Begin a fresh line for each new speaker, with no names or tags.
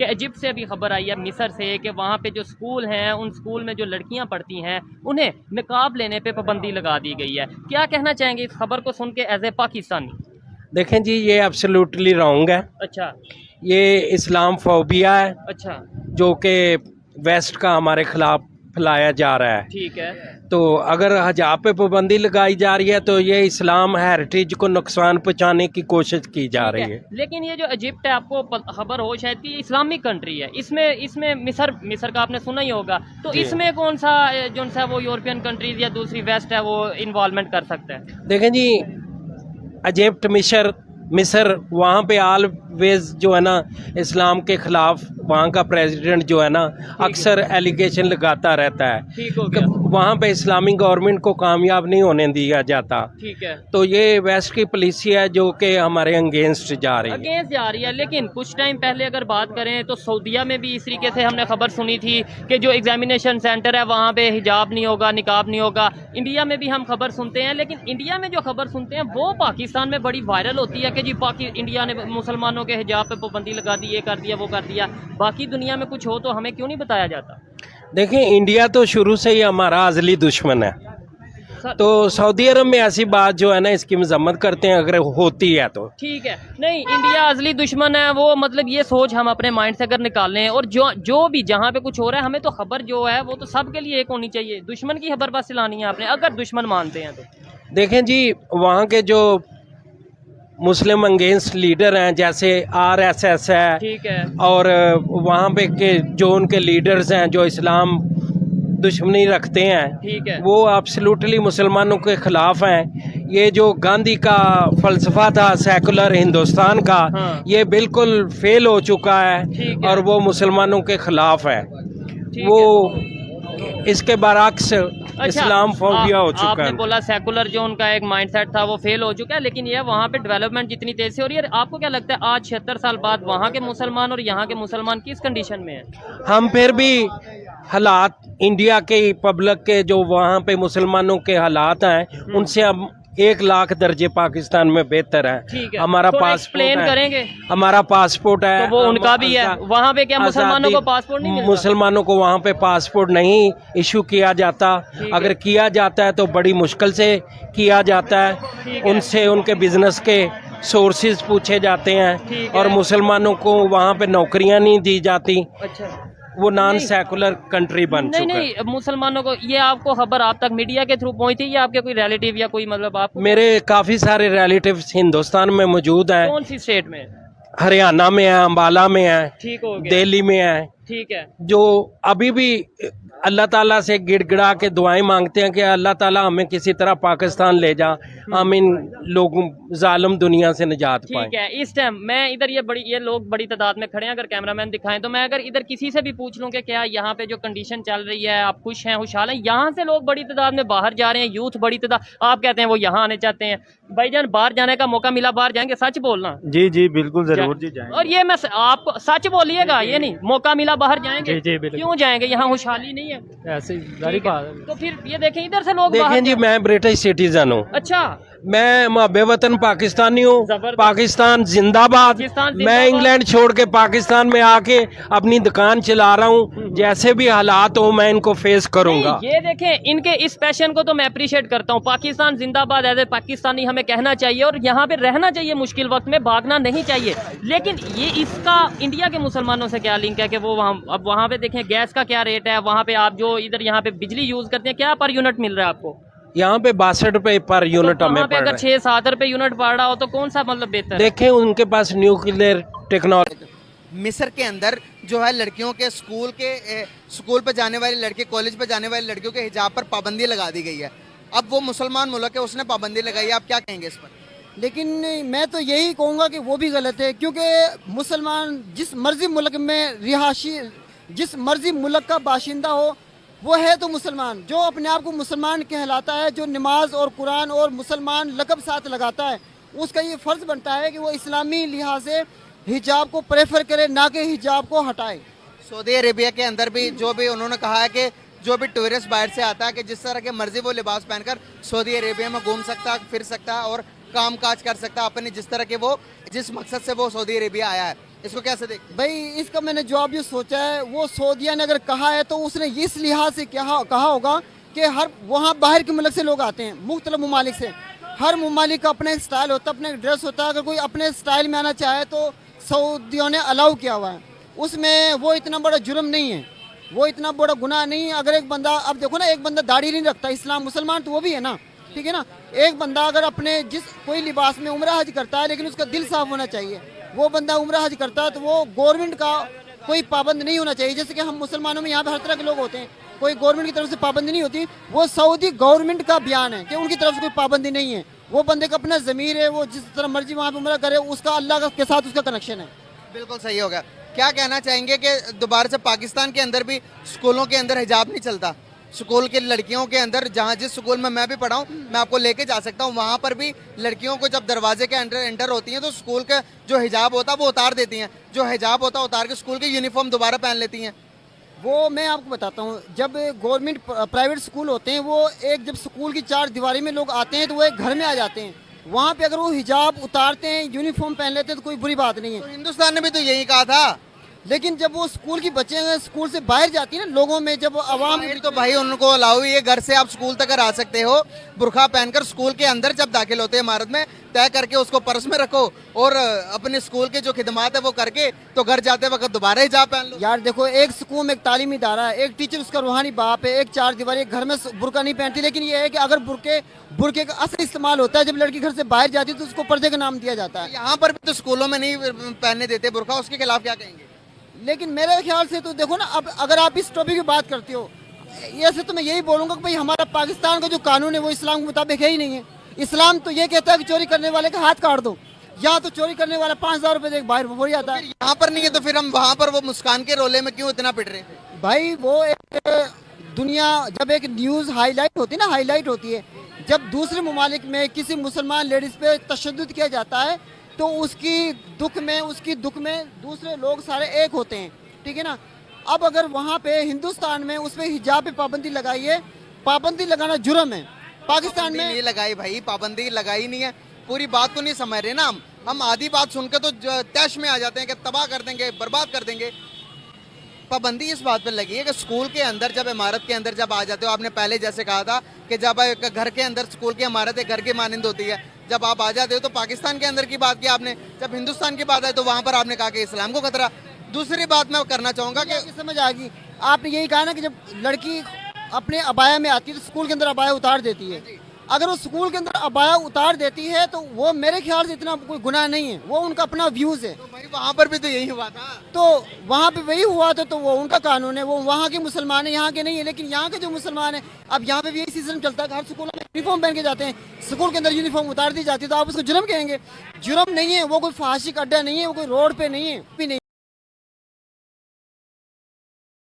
कि इजिप्ट से अभी खबर आई है, मिस्र से, कि वहाँ पे जो स्कूल हैं उन स्कूल में जो लड़कियाँ पढ़ती हैं उन्हें निकाब लेने पे पाबंदी लगा दी गई है। क्या कहना चाहेंगे इस खबर को सुन के एज ए पाकिस्तानी?
देखें जी, ये एब्सोल्युटली रॉन्ग है।
अच्छा
ये इस्लाम फोबिया है
अच्छा,
जो कि वेस्ट का हमारे खिलाफ फैलाया जा रहा है।
ठीक है।
तो अगर हिजाब पे पाबंदी लगाई जा रही है तो ये इस्लाम हेरिटेज को नुकसान पहुंचाने की कोशिश की जा रही है।
लेकिन ये जो इजिप्ट है, आपको खबर हो शायद कि इस्लामिक कंट्री है, इसमें मिस्र का आपने सुना ही होगा, तो इसमें कौन सा जो सा वो यूरोपियन कंट्रीज या दूसरी वेस्ट है वो इन्वॉल्वमेंट कर सकता है?
देखें जी, इजिप्ट मिस्र वहाँ पे ऑलवेज जो है ना इस्लाम के खिलाफ वहाँ का प्रेसिडेंट जो है ना अक्सर एलिगेशन लगाता रहता है।
ठीक हो गया।
वहाँ पे इस्लामिक गवर्नमेंट को कामयाब नहीं होने दिया जाता।
ठीक है।
तो ये वेस्ट की पॉलिसी है जो कि हमारे अगेंस्ट जा रही है।
लेकिन कुछ टाइम पहले अगर बात करें तो सऊदीया में भी इस तरीके से हमने खबर सुनी थी कि जो एग्जामिनेशन सेंटर है वहाँ पे हिजाब नहीं होगा, निकाब नहीं होगा। इंडिया में भी हम खबर सुनते हैं, लेकिन इंडिया में जो खबर सुनते हैं वो पाकिस्तान में बड़ी वायरल होती है कि जी इंडिया ने मुसलमानों के हिजाब पे पाबंदी लगा दी, ये कर दिया, वो कर दिया। बाकी दुनिया में कुछ हो तो हमें क्यों नहीं बताया जाता?
देखें, इंडिया तो शुरू से ही हमारा अज़ली दुश्मन है, तो सऊदी अरब में ऐसी बात जो है ना इसकी मजम्मत करते हैं अगर होती है तो।
ठीक है, नहीं इंडिया अज़ली दुश्मन है वो, मतलब ये सोच हम अपने माइंड से अगर निकालें, और जो भी जहाँ पे कुछ हो रहा है हमें तो खबर जो है वो तो सबके लिए एक होनी चाहिए। दुश्मन की खबर बस लानी है आपने, अगर दुश्मन मानते हैं तो।
देखें जी, वहाँ के जो मुस्लिम अगेंस्ट लीडर हैं जैसे RSS है,
ठीक है,
और वहाँ पे के जो उनके लीडर्स हैं जो इस्लाम दुश्मनी रखते हैं,
ठीक है,
वो एब्सोल्युटली मुसलमानों के खिलाफ हैं। ये जो गांधी का फलसफा था सेकुलर हिंदुस्तान का,
हाँ,
ये बिल्कुल फेल हो चुका है और वो मुसलमानों के खिलाफ है। वो इसके बरअक्स इस्लाम फोबिया हो चुका
आपने
है।
बोला सेकुलर जो उनका एक माइंडसेट था वो फेल हो चुका है, लेकिन ये वहाँ पे डेवलपमेंट जितनी तेज से हो रही है, आपको क्या लगता है आज 76 साल बाद वहाँ के मुसलमान और यहाँ के मुसलमान किस कंडीशन में है?
हम फिर भी हालात इंडिया के पब्लिक के जो वहाँ पे मुसलमानों के हालात हैं उनसे हम 1 लाख दर्जे पाकिस्तान में बेहतर है। हमारा पासपोर्ट है,
करेंगे,
हमारा पासपोर्ट है,
तो वो उनका भी है। वहाँ पे क्या मुसलमानों को पासपोर्ट नहीं मिलता?
मुसलमानों को वहाँ पे पासपोर्ट नहीं इशू किया जाता। अगर किया जाता है तो बड़ी मुश्किल से किया जाता है। उनसे उनके बिजनेस के सोर्सेज पूछे जाते हैं और मुसलमानों को वहाँ पे नौकरियाँ नहीं दी जाती।
अच्छा,
वो नॉन सेकुलर कंट्री बन चुका है।
नहीं, मुसलमानों को ये आपको खबर आप तक मीडिया के थ्रू पहुंची थी या आपके कोई रिलेटिव या कोई, मतलब आप?
मेरे काफी सारे रिलेटिव्स हिंदुस्तान में मौजूद हैं।
कौन सी स्टेट में?
हरियाणा में है, अम्बाला में है,
ठीक हो गया,
दिल्ली में है।
ठीक है,
जो अभी भी अल्लाह ताला से गिड़गिड़ा के दुआएं मांगते हैं कि अल्लाह ताला हमें किसी तरह पाकिस्तान ले जा, हम इन लोगों जालिम दुनिया से निजात पाएं।
ठीक है। इस टाइम मैं इधर ये लोग बड़ी तादाद में खड़े हैं, अगर कैमरामैन दिखाएं तो मैं अगर इधर किसी से भी पूछ लूं कि क्या यहाँ पे जो कंडीशन चल रही है आप खुश हैं, खुशहाल हैं? यहाँ से लोग बड़ी तादाद में बाहर जा रहे हैं, यूथ बड़ी तादाद, आप कहते हैं वो यहाँ आने चाहते हैं। भाईजान, बाहर जाने का मौका मिला, बाहर जाएंगे? सच बोलना।
जी जी बिल्कुल जरूर जी जाएंगे।
और ये मैं आपको सच बोलिएगा, ये नहीं मौका मिला बाहर जाएंगे।
जी बिल्कुल।
क्यों जाएंगे? यहाँ खुशहाली नहीं है?
ऐसे ही बात है।
तो फिर ये देखें, इधर से लोग
देखें जी, मैं ब्रिटिश सिटीजन हूँ।
अच्छा,
मैं मुहब्बे वतन पाकिस्तानी हूँ। पाकिस्तान जिंदाबाद। मैं इंग्लैंड छोड़ के पाकिस्तान में आके अपनी दुकान चला रहा हूँ। जैसे भी हालात हो मैं इनको फेस करूंगा।
ये देखें, इनके इस पैशन को तो मैं अप्रिशिएट करता हूँ। पाकिस्तान जिंदाबाद, एज ए पाकिस्तानी हमें कहना चाहिए और यहाँ पे रहना चाहिए, मुश्किल वक्त में भागना नहीं चाहिए। लेकिन ये इसका इंडिया के मुसलमानों से क्या लिंक है कि वो अब वहाँ पे देखें गैस का क्या रेट है, वहाँ पे आप जो इधर यहाँ पे बिजली यूज करते हैं क्या पर यूनिट मिल रहा है आपको?
यहाँ पे 62 रुपए पर यूनिट
तो
हमें
पे अगर 6-7 रुपए यूनिट पड़ रहा हो तो कौन सा मतलब बेहतर है?
देखें, उनके पास न्यूक्लियर टेक्नोलॉजी।
मिस्र के अंदर जो है लड़कियों के स्कूल पे जाने वाली लड़की, कॉलेज पे जाने वाली लड़कियों के हिजाब पर पाबंदी लगा दी गई है। अब वो मुसलमान मुल्क है, उसने पाबंदी लगाई है, आप क्या कहेंगे इस पर?
लेकिन मैं तो यही कहूँगा कि वो भी गलत है, क्योंकि मुसलमान जिस मर्जी मुल्क में रिहाशी, जिस मर्जी मुल्क का बाशिंदा हो वो है तो मुसलमान। जो अपने आप को मुसलमान कहलाता है, जो नमाज और कुरान और मुसलमान लक़ब साथ लगाता है, उसका ये फ़र्ज़ बनता है कि वो इस्लामी लिहाज से हिजाब को प्रेफर करे, ना कि हिजाब को हटाए।
सऊदी अरेबिया के अंदर भी जो भी उन्होंने कहा है कि जो भी टूरिस्ट बाहर से आता है कि जिस तरह के मर्जी वो लिबास पहनकर सऊदी अरेबिया में घूम सकता, फिर सकता और काम काज कर सकता, अपने जिस तरह के वो जिस मकसद से वो सऊदी अरेबिया आया है। इसको कैसे देखते
भाई इसका मैंने जवाब ये सोचा है, वो सऊदीया ने अगर कहा है तो उसने इस लिहाज से कहा होगा कि हर वहाँ बाहर के मुल्क से लोग आते हैं, मुख्तलिफ ममालिक से। हर ममालिक का अपना एक स्टाइल होता है, अपना एक ड्रेस होता है। अगर कोई अपने स्टाइल में आना चाहे तो सऊदियों ने अलाउ किया हुआ है, उसमें वो इतना बड़ा जुर्म नहीं है, वो इतना बड़ा गुनाह नहीं है। अगर एक बंदा, अब देखो ना, एक बंदा दाढ़ी नहीं रखता, इस्लाम मुसलमान तो वो भी है ना, ठीक है ना। एक बंदा अगर अपने जिस कोई लिबास में उम्रा हज करता है, लेकिन उसका दिल साफ होना चाहिए, वो बंदा उम्रा हज करता है तो वो गवर्नमेंट का कोई पाबंद नहीं होना चाहिए। जैसे कि हम मुसलमानों में यहाँ पे हर तरह के लोग होते हैं, कोई गवर्नमेंट की तरफ से पाबंदी नहीं होती। वो सऊदी गवर्नमेंट का बयान है कि उनकी तरफ से कोई पाबंदी नहीं है। वो बंदे का अपना ज़मीर है, वो जिस तरह मर्जी वहाँ पे उम्रा करे, उसका अल्लाह के साथ उसका कनेक्शन है।
बिल्कुल सही होगा। क्या कहना चाहेंगे कि दोबारा से पाकिस्तान के अंदर भी स्कूलों के अंदर हिजाब नहीं चलता? स्कूल के लड़कियों के अंदर, जहाँ जिस स्कूल में मैं भी पढ़ा हूँ, मैं आपको लेके जा सकता हूँ, वहाँ पर भी लड़कियों को जब दरवाजे के अंदर एंटर होती हैं तो स्कूल का जो हिजाब होता है वो उतार देती हैं, जो हिजाब होता है उतार के स्कूल की यूनिफॉर्म दोबारा पहन लेती हैं।
वो मैं आपको बताता हूँ, जब गवर्नमेंट प्राइवेट स्कूल होते हैं, वो एक जब स्कूल की चार दीवारी में लोग आते हैं तो वो एक घर में आ जाते हैं। वहाँ पे अगर वो हिजाब उतारते हैं, यूनिफॉर्म पहन लेते हैं तो कोई बुरी बात नहीं
तो
है।
हिंदुस्तान ने भी तो यही कहा था।
लेकिन जब वो स्कूल की बच्चे स्कूल से बाहर जाती है ना, लोगों में जब आवाम,
बाहर तो भाई उनको अलाउ ही है, घर से आप स्कूल तक आ सकते हो बुरखा पहनकर। स्कूल के अंदर जब दाखिल होते हैं इमारत में, तय करके उसको पर्स में रखो और अपने स्कूल के जो खिदमात है वो करके तो घर जाते वक्त दोबारा हिजाब पहन लो।
यार देखो, एक स्कूल में एक तालीमी इदारा है, एक टीचर उसका रूहानी बाप है, एक चार दीवारी, घर में बुरका नहीं पहनती। लेकिन ये है कि अगर बुरके का असल इस्तेमाल होता है, जब लड़की घर से बाहर जाती है तो उसको पर्दे का नाम दिया जाता है।
यहाँ पर भी तो स्कूलों में नहीं पहनने देते बुरखा, उसके खिलाफ क्या कहेंगे?
लेकिन मेरे ख्याल से तो देखो ना, अब अगर आप इस टॉपिक की बात करते हो, ऐसे तो मैं यही बोलूँगा कि भाई हमारा पाकिस्तान का जो कानून है वो इस्लाम के मुताबिक है ही नहीं है। इस्लाम तो ये कहता है कि चोरी करने वाले का हाथ काट दो, या तो चोरी करने वाला 5,000 रुपए देख बाहर हो जाता है।
यहाँ पर नहीं है तो फिर हम वहाँ पर वो मुस्कान के रोले में क्यों इतना पिट रहे हैं?
भाई वो एक दुनिया, जब एक न्यूज़ हाईलाइट होती है ना, हाईलाइट होती है, जब दूसरे ममालिक में किसी मुसलमान लेडीज़ पे तशद्दुद किया जाता है तो उसकी दुख में दूसरे लोग सारे एक होते हैं, ठीक है ना। अब अगर वहाँ पे हिंदुस्तान में उस पर हिजाब पे पाबंदी लगाई है, पाबंदी लगाना जुर्म है। पाकिस्तान में
नहीं लगाई भाई, पाबंदी लगाई नहीं है, पूरी बात को नहीं समझ रहे ना हम आधी बात सुनकर तो तैश में आ जाते हैं कि तबाह कर देंगे, बर्बाद कर देंगे। पाबंदी इस बात पर लगी है कि स्कूल के अंदर, जब इमारत के अंदर जब आ जाते हो, आपने पहले जैसे कहा था कि जब एक घर के अंदर स्कूल की इमारत एक घर की मानंद होती है, जब आप आ जाते हो तो पाकिस्तान के अंदर की बात की आपने, जब हिंदुस्तान की बात है तो वहाँ पर आपने कहा कि इस्लाम को खतरा। दूसरी बात मैं करना चाहूँगा कि
समझ आ गई, आपने यही कहा ना कि जब लड़की अपने अबाया में आती है तो स्कूल के अंदर अबाया उतार देती है। अगर वो स्कूल के अंदर अबाया उतार देती है तो वो मेरे ख्याल से इतना कोई गुनाह नहीं है, वो उनका अपना व्यूज़ है।
तो भाई वहाँ पर भी तो यही हुआ था,
तो वहाँ पे वही हुआ था, तो वो उनका कानून है, वो वहाँ के मुसलमान है, यहाँ के नहीं है। लेकिन यहाँ के जो मुसलमान है, अब यहाँ पे भी यही सिस्टम चलता है कि हर स्कूल में यूनिफॉर्म पहन के जाते हैं, स्कूल के अंदर यूनिफॉर्म उतार दी जाती है, तो आप उसको जुर्म कहेंगे? जुर्म नहीं है, वो कोई फाहिश का अड्डा नहीं है, वो कोई रोड पे नहीं है भी नहीं।